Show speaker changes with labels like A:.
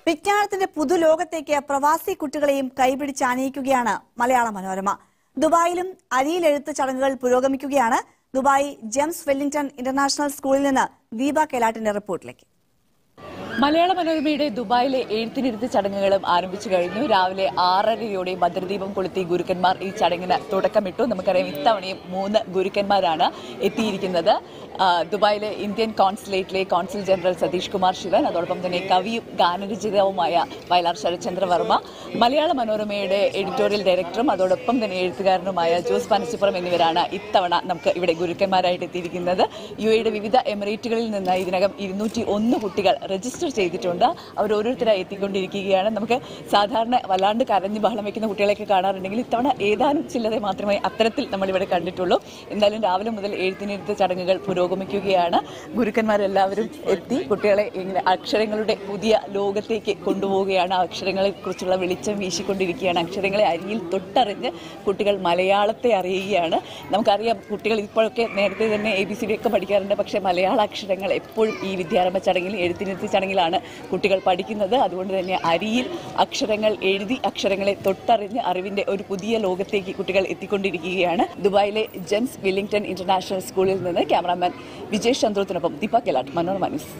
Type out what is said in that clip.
A: വിജ്ഞാനത്തിന്റെ പുതുലോകത്തേക്ക് പ്രവാസി കുട്ടികളെയും കൈപിടിച്ച് ആനയിക്കുകയാണ് മലയാള മനോരമ. ദുബായിലും അരിയിലെഴുത്ത് ചടങ്ങുകൾ പുരോഗമിക്കുകയാണ്. ദുബായ് ജെയിംസ് വെല്ലിംഗ്ടൺ ഇന്റർനാഷണൽ സ്കൂളിൽ നിന്ന് ദീപ കെലാട്ടിന്റെ റിപ്പോർട്ടിലേക്ക്.
B: മലയാള മനോരമയുടെ ദുബായിലെ എഴുത്തിനിരുത്ത് ചടങ്ങുകളും ആരംഭിച്ചു കഴിഞ്ഞു. രാവിലെ 6:30 ഭദ്രദീപം കൊളുത്തി ഗുരുക്കന്മാർ ഈ ചടങ്ങിന് തുടക്കമിട്ടു. നമുക്കറിയാം, ഇത്തവണയും 3 ഗുരുക്കന്മാരാണ് എത്തിയിരിക്കുന്നത്. ദുബായിലെ ഇന്ത്യൻ കോൺസുലേറ്റിലെ കോൺസുൽ ജനറൽ സതീഷ് കുമാർ ശിവൻ, അതോടൊപ്പം തന്നെ കവിയും ഗാനരചിതാവുമായ വയലാർ ശരത്ചന്ദ്ര വർമ്മ, മലയാള മനോരമയുടെ എഡിറ്റോറിയൽ ഡയറക്ടറും അതോടൊപ്പം തന്നെ എഴുത്തുകാരനുമായ ജോസ് പനച്ചിപ്പുറം എന്നിവരാണ് ഇത്തവണ നമുക്ക് ഇവിടെ ഗുരുക്കന്മാരായിട്ട് എത്തിയിരിക്കുന്നത്. UAEയുടെ വിവിധ എമിറേറ്റുകളിൽ നിന്ന് ഇതിനകം 201 കുട്ടികൾ രജിസ്റ്റർ ചെയ്തിട്ടുണ്ട്. അവർ ഓരോരുത്തരായി എത്തിക്കൊണ്ടിരിക്കുകയാണ്. നമുക്ക് സാധാരണ വല്ലാണ്ട് കരഞ്ഞ് ബഹളം വയ്ക്കുന്ന കുട്ടികളെയൊക്കെ കാണാറുണ്ടെങ്കിൽ ഇത്തവണ ഏതാനും ചില്ലറെ മാത്രമേ അത്തരത്തിൽ നമ്മളിവിടെ കണ്ടിട്ടുള്ളൂ. എന്തായാലും രാവിലെ മുതൽ എഴുത്തിനിരുത്ത് ചടങ്ങുകൾ പുരോഗമിക്കുകയാണ്. ഗുരുക്കന്മാരെല്ലാവരും എത്തി കുട്ടികളെ ഇങ്ങനെ അക്ഷരങ്ങളുടെ പുതിയ ലോകത്തേക്ക് കൊണ്ടുപോവുകയാണ്. അക്ഷരങ്ങളെ കുറിച്ചുള്ള വെളിച്ചം വീശിക്കൊണ്ടിരിക്കുകയാണ്. അക്ഷരങ്ങളെ അരിയിൽ തൊട്ടറിഞ്ഞ് കുട്ടികൾ മലയാളത്തെ അറിയുകയാണ്. നമുക്കറിയാം, കുട്ടികൾ ഇപ്പോഴൊക്കെ നേരത്തെ തന്നെ ABCD ഒക്കെ പഠിക്കാറുണ്ട്. പക്ഷേ മലയാള അക്ഷരങ്ങൾ എപ്പോഴും ഈ വിദ്യാരംഭ ചടങ്ങിൽ എഴുത്തിനിരുത്ത് ചടങ്ങിലാണ് കുട്ടികൾ പഠിക്കുന്നത്. അതുകൊണ്ട് തന്നെ അരിയിൽ അക്ഷരങ്ങൾ എഴുതി അക്ഷരങ്ങളെ തൊട്ടറിഞ്ഞ് അറിവിന്റെ ഒരു പുതിയ ലോകത്തേക്ക് കുട്ടികൾ എത്തിക്കൊണ്ടിരിക്കുകയാണ്. ദുബായിലെ ജെയിംസ് വെല്ലിംഗ്ടൺ ഇന്റർനാഷണൽ സ്കൂളിൽ നിന്ന് ക്യാമറാമാൻ വിജേഷ് ചന്ദ്രത്തിനൊപ്പം ദീപ കെലാട്ട്, മനോരമ ന്യൂസ്.